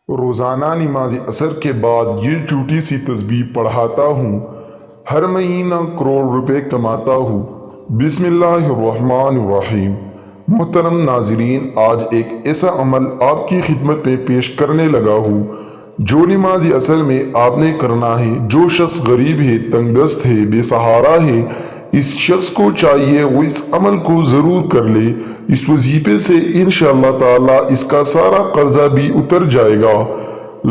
روزانہ نماز عصر کے بعد یہ چھوٹی سی تسبیح پڑھاتا ہوں، ہر مہینہ کروڑ روپے کماتا ہوں۔ بسم اللہ الرحمن الرحیم۔ محترم ناظرین، آج ایک ایسا عمل آپ کی خدمت میں پیش کرنے لگا ہوں جو نماز عصر میں آپ نے کرنا ہے۔ جو شخص غریب ہے، تنگ دست ہے، بے سہارا ہے، اس شخص کو چاہیے وہ اس عمل کو ضرور کر لے۔ اس وظیفے سے انشاءاللہ تعالی اس کا سارا قرضہ بھی اتر جائے گا،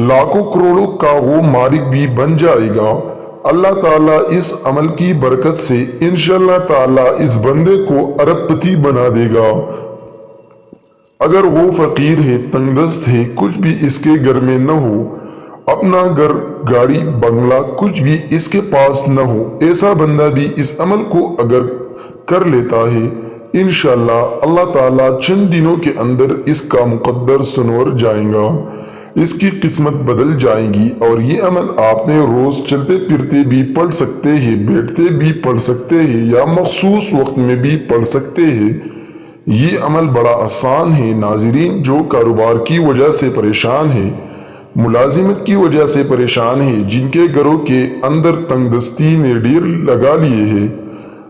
لاکھوں کروڑوں کا وہ مالک بھی بن جائے گا۔ اللہ تعالیٰ اس عمل کی برکت سے انشاءاللہ تعالی اس بندے کو ارب پتی بنا دے گا۔ اگر وہ فقیر ہے، تنگ دست ہے، کچھ بھی اس کے گھر میں نہ ہو، اپنا گھر، گاڑی، بنگلہ کچھ بھی اس کے پاس نہ ہو، ایسا بندہ بھی اس عمل کو اگر کر لیتا ہے، انشاءاللہ اللہ تعالیٰ چند دنوں کے اندر اس کا مقدر سنور جائے گا، اس کی قسمت بدل جائے گی۔ اور یہ عمل آپ نے روز چلتے پھرتے بھی پڑھ سکتے ہیں، بیٹھتے بھی پڑھ سکتے ہیں، یا مخصوص وقت میں بھی پڑھ سکتے ہیں۔ یہ عمل بڑا آسان ہے۔ ناظرین، جو کاروبار کی وجہ سے پریشان ہے، ملازمت کی وجہ سے پریشان ہے، جن کے گھروں کے اندر تنگ دستی نے ڈیر لگا لیے ہے،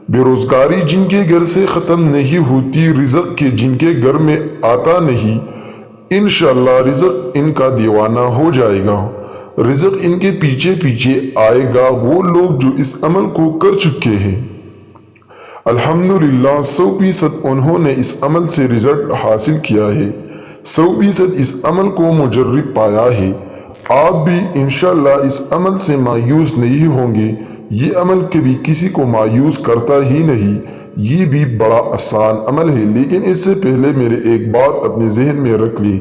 بے روزگاری جن کے گھر سے ختم نہیں ہوتی، رزق کے جن کے گھر میں آتا نہیں، انشاءاللہ رزق ان کا دیوانہ ہو جائے گا، رزق ان کے پیچھے پیچھے آئے گا۔ وہ لوگ جو اس عمل کو کر چکے ہیں، الحمدللہ 100% انہوں نے اس عمل سے رزلٹ حاصل کیا ہے، 100% اس عمل کو مجرب پایا ہے۔ آپ بھی انشاءاللہ اس عمل سے مایوس نہیں ہوں گے۔ یہ عمل کبھی کسی کو مایوس کرتا ہی نہیں۔ یہ بھی بڑا آسان عمل ہے، لیکن اس سے پہلے میرے ایک بات اپنے ذہن میں رکھ لیں،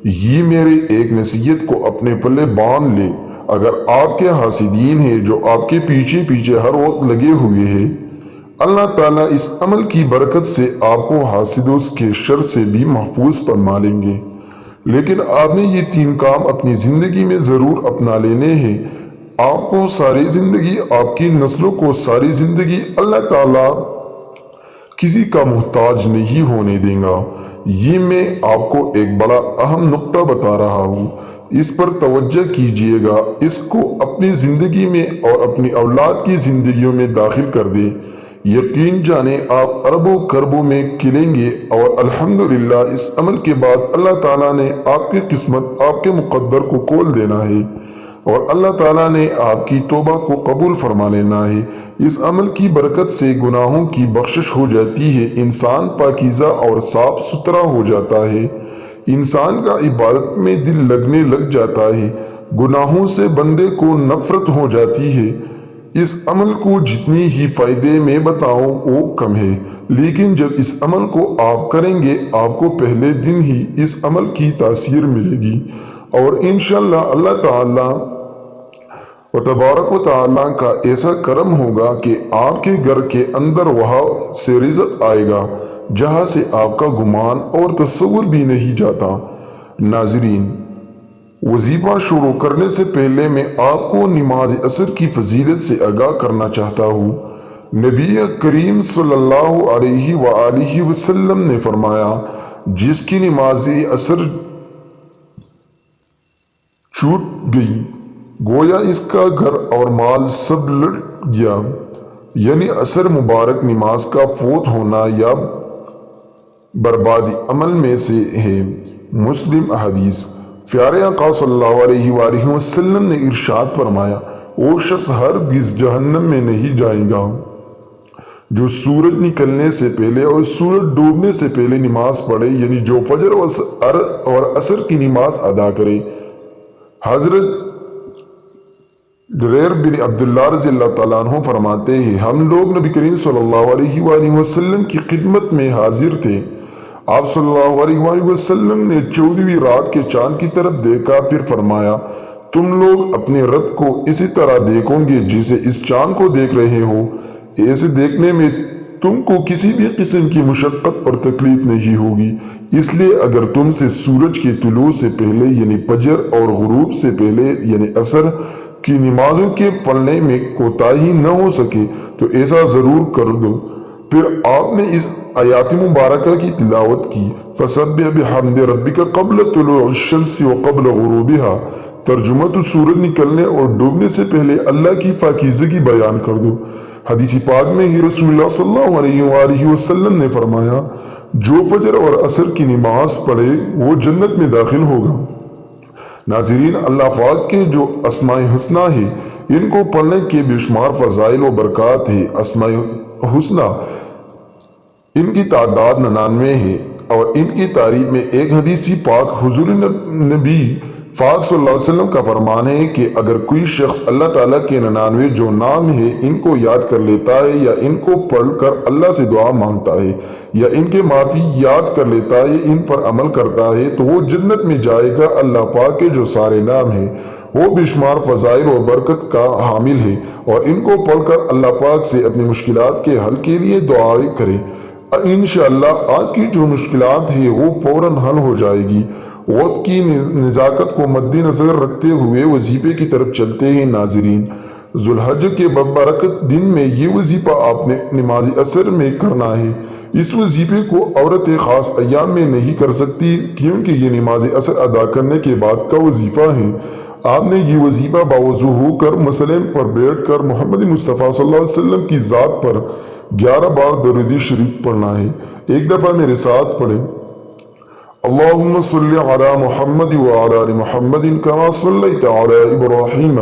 یہ میرے ایک نصیحت کو اپنے پلے باندھ لیں۔ اگر آپ کے حاسدین ہیں جو آپ کے پیچھے پیچھے ہر وقت لگے ہوئے ہیں، اللہ تعالیٰ اس عمل کی برکت سے آپ کو حاسدوں کے شر سے بھی محفوظ فرما لیں گے۔ لیکن آپ نے یہ 3 کام اپنی زندگی میں ضرور اپنا لینے ہیں۔ آپ کو ساری زندگی، آپ کی نسلوں کو ساری زندگی اللہ تعالیٰ کسی کا محتاج نہیں ہونے دیں گا۔ یہ میں آپ کو ایک بڑا اہم نقطہ بتا رہا ہوں، اس پر توجہ کیجئے گا، اس کو اپنی زندگی میں اور اپنی اولاد کی زندگیوں میں داخل کر دیں۔ یقین جانیں آپ اربوں کربوں میں کھلیں گے، اور الحمدللہ اس عمل کے بعد اللہ تعالیٰ نے آپ کی قسمت، آپ کے مقدر کو کھول دینا ہے، اور اللہ تعالیٰ نے آپ کی توبہ کو قبول فرما لینا ہے۔ اس عمل کی برکت سے گناہوں کی بخشش ہو جاتی ہے، انسان پاکیزہ اور صاف ستھرا ہو جاتا ہے، انسان کا عبادت میں دل لگنے لگ جاتا ہے، گناہوں سے بندے کو نفرت ہو جاتی ہے۔ اس عمل کو جتنی ہی فائدے میں بتاؤں وہ کم ہے، لیکن جب اس عمل کو آپ کریں گے، آپ کو پہلے دن ہی اس عمل کی تاثیر ملے گی، اور انشاءاللہ اللہ تعالیٰ و تبارک و تعالیٰ کا ایسا کرم ہوگا کہ آپ کے گھر کے اندر وہاں سے رزق آئے گا جہاں سے آپ کا گمان اور تصور بھی نہیں جاتا۔ ناظرین، وظیفہ شروع کرنے سے پہلے میں آپ کو نماز عصر کی فضیلت سے آگاہ کرنا چاہتا ہوں۔ نبی کریم صلی اللہ علیہ وآلہ وسلم نے فرمایا، جس کی نماز عصر چھوٹ گئی، گویا اس کا گھر اور مال سب لٹ گیا، یعنی عصر مبارک نماز کا فوت ہونا یا بربادی عمل میں سے ہے۔ مسلم حدیث۔ پیارے آقا صلی اللہ علیہ وآلہ وسلم نے ارشاد فرمایا، وہ شخص ہرگز جہنم میں نہیں جائے گا جو سورج نکلنے سے پہلے اور سورج ڈوبنے سے پہلے نماز پڑھے، یعنی جو فجر اور عصر کی نماز ادا کرے۔ حضرت جریر بن عبداللہ رضی اللہ تعالیٰ عنہ فرماتے ہیں، ہم لوگ نبی کریم صلی اللہ علیہ وآلہ وسلم کی خدمت میں حاضر تھے۔ آپ صلی اللہ علیہ وآلہ وسلم نے 14ویں رات کے چاند کی طرف دیکھا، پھر فرمایا، تم لوگ اپنے رب کو اسی طرح دیکھو گے جیسے اس چاند کو دیکھ رہے ہو۔ ایسے دیکھنے میں تم کو کسی بھی قسم کی مشقت اور تکلیف نہیں ہوگی۔ اس لیے اگر تم سے سورج کے طلوع سے پہلے یعنی فجر اور غروب سے پہلے یعنی عصر کی نمازوں کے پڑھنے میں کوتاہی نہ ہو سکے تو ایسا ضرور کر دو۔ پھر آپ نے اس آیات مبارکہ کی تلاوت کی، فَسَبِّحْ بِحَمْدِ رَبِّكَ قَبْلَ طُلُوعِ الشَّمْسِ وَقَبْلَ غُرُوبِهَا۔ ترجمہ تو سورج نکلنے اور ڈوبنے سے پہلے اللہ کی پاکیزگی بیان کر دو۔ حدیث پاک میں ہی رسول اللہ صلی اللہ علیہ وآلہ وسلم نے فرمایا، جو فجر اور عصر کی نماز پڑھے وہ جنت میں داخل ہوگا۔ ناظرین، اللہ پاک کے جو اسماء حسنہ ہے ان کو پڑھنے کے بے شمار فضائل و برکات ہے۔ اسماء حسنہ ان کی تعداد 99 ہے اور ان کی تعریف میں ایک حدیث پاک حضور نبی پاک صلی اللہ علیہ وسلم کا فرمان ہے کہ اگر کوئی شخص اللہ تعالیٰ کے 99 جو نام ہے ان کو یاد کر لیتا ہے یا ان کو پڑھ کر اللہ سے دعا مانگتا ہے یا ان کے معافی یاد کر لیتا ہے، ان پر عمل کرتا ہے تو وہ جنت میں جائے گا۔ اللہ پاک کے جو سارے نام ہیں وہ بے شمار فضائل و برکت کا حامل ہے اور ان کو پڑھ کر اللہ پاک سے اپنی مشکلات کے حل کے لیے دعائیں کرے، انشاءاللہ آپ کی جو مشکلات ہیں وہ فوراً حل ہو جائے گی۔ وقت کی نزاکت کو مد نظر رکھتے ہوئے وظیفے کی طرف چلتے ہیں۔ ناظرین، ذو الحج کے ببرکت دن میں یہ وظیفہ آپ نے نماز عصر میں کرنا ہے۔ اس وظیفے کو عورتیں خاص ایام میں نہیں کر سکتی کیونکہ یہ نماز عصر ادا کرنے کے بعد کا وظیفہ ہے۔ آپ نے یہ وظیفہ باوضو ہو کر مسلم پر بیٹھ کر محمد مصطفیٰ صلی اللہ علیہ وسلم کی ذات پر 11 بار درود شریف پڑھنا ہے۔ ایک دفعہ میرے ساتھ پڑھیں، اللہم صلی علی محمد وعلی آل محمد کما صلیت علی ابراہیم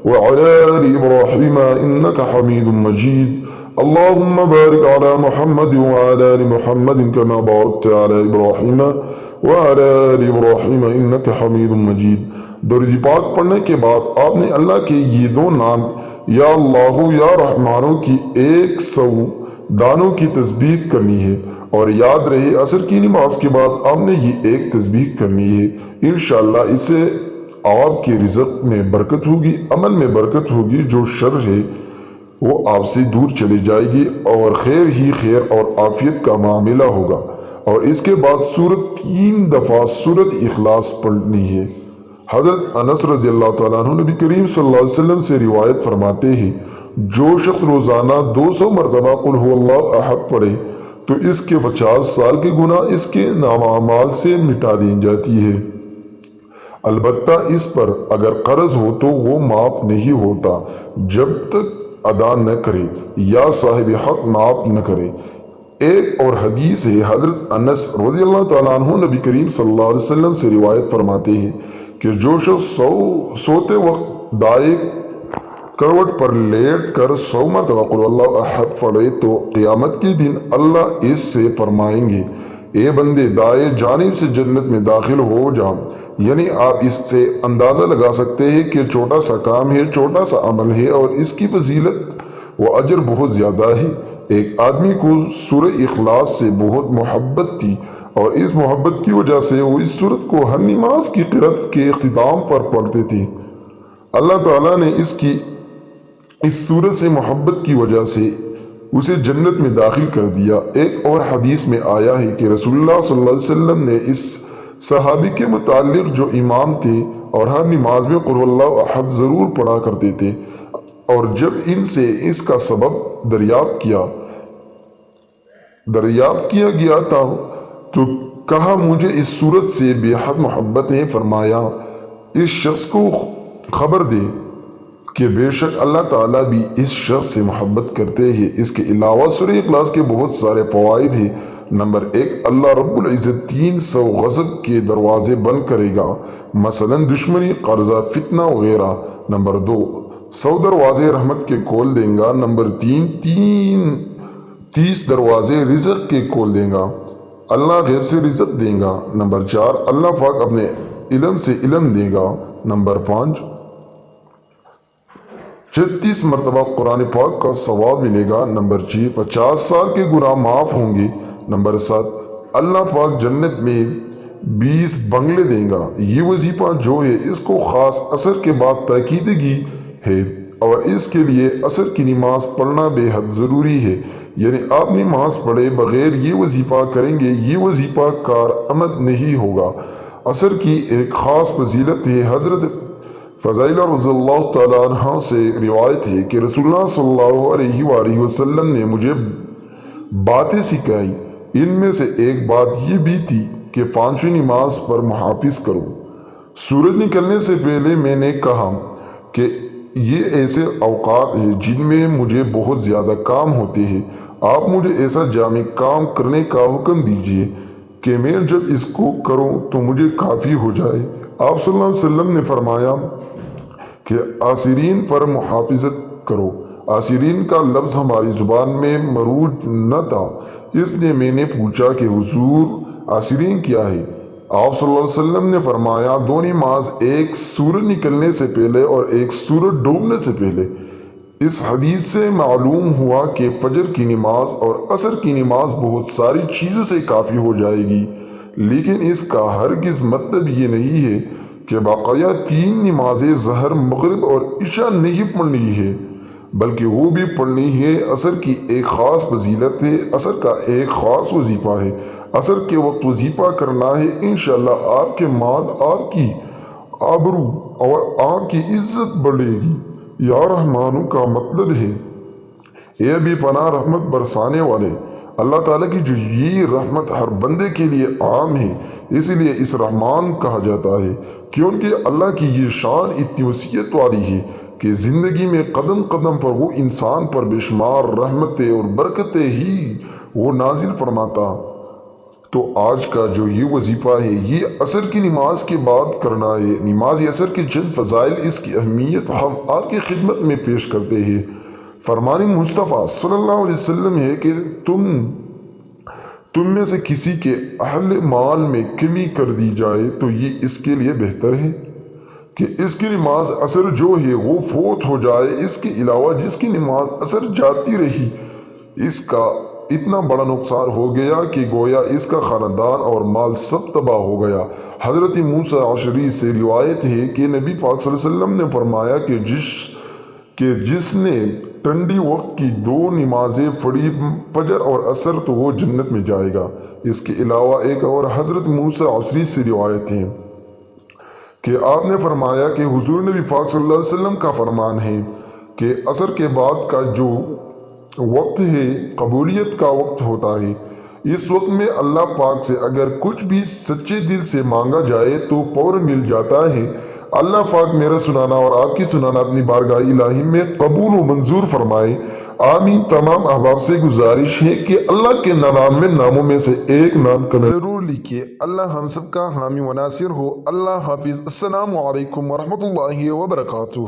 وعلی آل ابراہیم انکا حمید مجید، اللہم بارک علی محمد وعلی آل محمد کما بارکت علی ابراہیم وعلی آل ابراہیم انکا حمید مجید۔ درود پاک پڑھنے کے بعد آپ نے اللہ کے یہ دو نام یا اللہ یا رحمانوں کی 100 دانوں کی تسبیح کرنی ہے، اور یاد رہے عصر کی نماز کے بعد آپ نے یہ ایک تسبیح کرنی ہے۔ انشاءاللہ اس سے آپ کے رزق میں برکت ہوگی، عمل میں برکت ہوگی، جو شر ہے وہ آپ سے دور چلی جائے گی اور خیر ہی خیر اور عافیت کا معاملہ ہوگا۔ اور اس کے بعد سورت 3 دفعہ سورت اخلاص پڑھنی ہے۔ حضرت انس رضی اللہ تعالیٰ عنہ نبی کریم صلی اللہ علیہ وسلم سے روایت فرماتے ہیں، جو شخص روزانہ 200 مرتبہ قل هو اللہ احد پڑھے تو اس کے 50 سال کے گناہ اس کے نام اعمال سے مٹا دی جاتی ہے۔ البتہ اس پر اگر قرض ہو تو وہ معاف نہیں ہوتا جب تک ادا نہ کرے یا صاحب حق معاف نہ کرے۔ ایک اور حدیث ہے، حضرت انس رضی اللہ تعالیٰ عنہ نبی کریم صلی اللہ علیہ وسلم سے روایت فرماتے ہیں کہ جو شخص سوتے وقت دائیں کروٹ پر لیٹ کر 100 مرتبہ قل اللہ احد پڑھے تو قیامت کے دن اللہ اس سے فرمائیں گے، اے بندے دائیں جانب سے جنت میں داخل ہو جا۔ یعنی آپ اس سے اندازہ لگا سکتے ہیں کہ چھوٹا سا کام ہے، چھوٹا سا عمل ہے اور اس کی فضیلت و اجر بہت زیادہ ہے۔ ایک آدمی کو سورہ اخلاص سے بہت محبت تھی اور اس محبت کی وجہ سے وہ اس سورت کو ہر نماز کی قرأت کے اختتام پر پڑھتے تھے۔ اللہ تعالیٰ نے اس سورت سے محبت کی وجہ سے اسے جنت میں داخل کر دیا۔ ایک اور حدیث میں آیا ہے کہ رسول اللہ صلی اللہ علیہ وسلم نے اس صحابی کے متعلق جو امام تھے اور ہر نماز میں قل اللہ احد ضرور پڑھا کرتے تھے، اور جب ان سے اس کا سبب دریافت کیا گیا تھا تو کہا مجھے اس سورت سے بے حد محبت ہے۔ فرمایا اس شخص کو خبر دے کہ بے شک اللہ تعالیٰ بھی اس شخص سے محبت کرتے ہیں۔ اس کے علاوہ سورہ اخلاص کے بہت سارے فوائد ہیں۔ نمبر 1، اللہ رب العزت 300 غضب کے دروازے بند کرے گا، مثلا دشمنی، قرضہ، فتنہ وغیرہ۔ نمبر 2، 100 دروازے رحمت کے کھول دیں گا۔ نمبر 3، 30 دروازے رزق کے کھول دیں گا، اللہ غیب سے رزق دیں گا۔ نمبر 4، اللہ پاک اپنے علم سے علم دے گا۔ نمبر 5، 36 مرتبہ قرآن پاک کا ثواب ملے گا۔ نمبر 6، 50 سال کے گناہ معاف ہوں گے۔ نمبر 7، اللہ پاک جنت میں 20 بنگلے دیں گا۔ یہ وظیفہ جو ہے اس کو خاص عصر کے بعد تاکیدگی ہے اور اس کے لیے عصر کی نماز پڑھنا بے حد ضروری ہے۔ یعنی آپ نماز پڑھے بغیر یہ وظیفہ کریں گے، یہ وظیفہ کارآمد نہیں ہوگا۔ عصر کی ایک خاص فضیلت ہے۔ حضرت فضیلہ رضی اللہ تعالیٰ عنہ سے روایت ہے کہ رسول اللہ صلی اللہ علیہ وآلہ وسلم نے مجھے باتیں سکھائی۔ ان میں سے ایک بات یہ بھی تھی کہ 5 نماز پر محافظ کرو۔ سورج نکلنے سے پہلے میں نے کہا کہ یہ ایسے اوقات ہیں جن میں مجھے بہت زیادہ کام ہوتے ہیں، آپ مجھے ایسا جامع کام کرنے کا حکم دیجیے کہ میں جب اس کو کروں تو مجھے کافی ہو جائے۔ آپ صلی اللہ علیہ وسلم نے فرمایا کہ عاشرین پر محافظت کرو۔ عاشرین کا لفظ ہماری زبان میں مروج نہ تھا، اس لیے میں نے پوچھا کہ حضور عاشرین کیا ہے؟ آپ صلی اللہ علیہ وسلم نے فرمایا 2 نماز، ایک سورج نکلنے سے پہلے اور ایک سورج ڈوبنے سے پہلے۔ اس حدیث سے معلوم ہوا کہ فجر کی نماز اور عصر کی نماز بہت ساری چیزوں سے کافی ہو جائے گی، لیکن اس کا ہرگز مطلب یہ نہیں ہے کہ باقاعدہ 3 نمازیں ظہر، مغرب اور عشاء نہیں پڑھنی ہے، بلکہ وہ بھی پڑھنی ہے۔ عصر کی ایک خاص فضیلت ہے، عصر کا ایک خاص وظیفہ ہے۔ عصر کے وقت وظیفہ کرنا ہے، انشاءاللہ آپ کے مال، آپ کی آبرو اور آپ کی عزت بڑھے گی۔ یا رحمانو کا مطلب ہے اے بے پناہ رحمت برسانے والے۔ اللہ تعالیٰ کی جو یہ رحمت ہر بندے کے لیے عام ہے، اسی لیے اس رحمان کہا جاتا ہے، کیونکہ اللہ کی یہ شان اتنی وسعت والی ہے کہ زندگی میں قدم قدم پر وہ انسان پر بے شمار رحمتیں اور برکتیں ہی وہ نازل فرماتا۔ تو آج کا جو یہ وظیفہ ہے یہ عصر کی نماز کے بعد کرنا ہے۔ نماز عصر کے چند فضائل، اس کی اہمیت ہم آپ کی خدمت میں پیش کرتے ہیں۔ فرمان مصطفیٰ صلی اللہ علیہ وسلم ہے کہ تم میں سے کسی کے اہل مال میں کمی کر دی جائے تو یہ اس کے لیے بہتر ہے کہ اس کی نماز عصر جو ہے وہ فوت ہو جائے۔ اس کے علاوہ جس کی نماز عصر جاتی رہی، اس کا اتنا بڑا نقصان ہو گیا کہ گویا اس کا خاندان اور مال سب تباہ ہو گیا۔ حضرت موسیٰ اشعری سے روایت ہے کہ نبی پاک صلی اللہ علیہ وسلم نے فرمایا کہ جس نے ٹھنڈی وقت کی 2 نمازیں پڑھی، فجر اور عصر، تو وہ جنت میں جائے گا۔ اس کے علاوہ ایک اور حضرت موسیٰ اشعری سے روایت ہے کہ آپ نے فرمایا کہ حضور نبی پاک صلی اللہ علیہ وسلم کا فرمان ہے کہ عصر کے بعد کا جو وقت ہے قبولیت کا وقت ہوتا ہے۔ اس وقت میں اللہ پاک سے اگر کچھ بھی سچے دل سے مانگا جائے تو فوراً مل جاتا ہے۔ اللہ پاک میرا سنانا اور آپ کی سنانا اپنی بارگاہ الہی میں قبول و منظور فرمائے، آمین۔ تمام احباب سے گزارش ہے کہ اللہ کے 99 ناموں میں سے ایک نام ضرور لکھیے۔ اللہ ہم سب کا حامی و ناصر ہو۔ اللہ حافظ۔ السلام علیکم ورحمۃ اللہ وبرکاتہ۔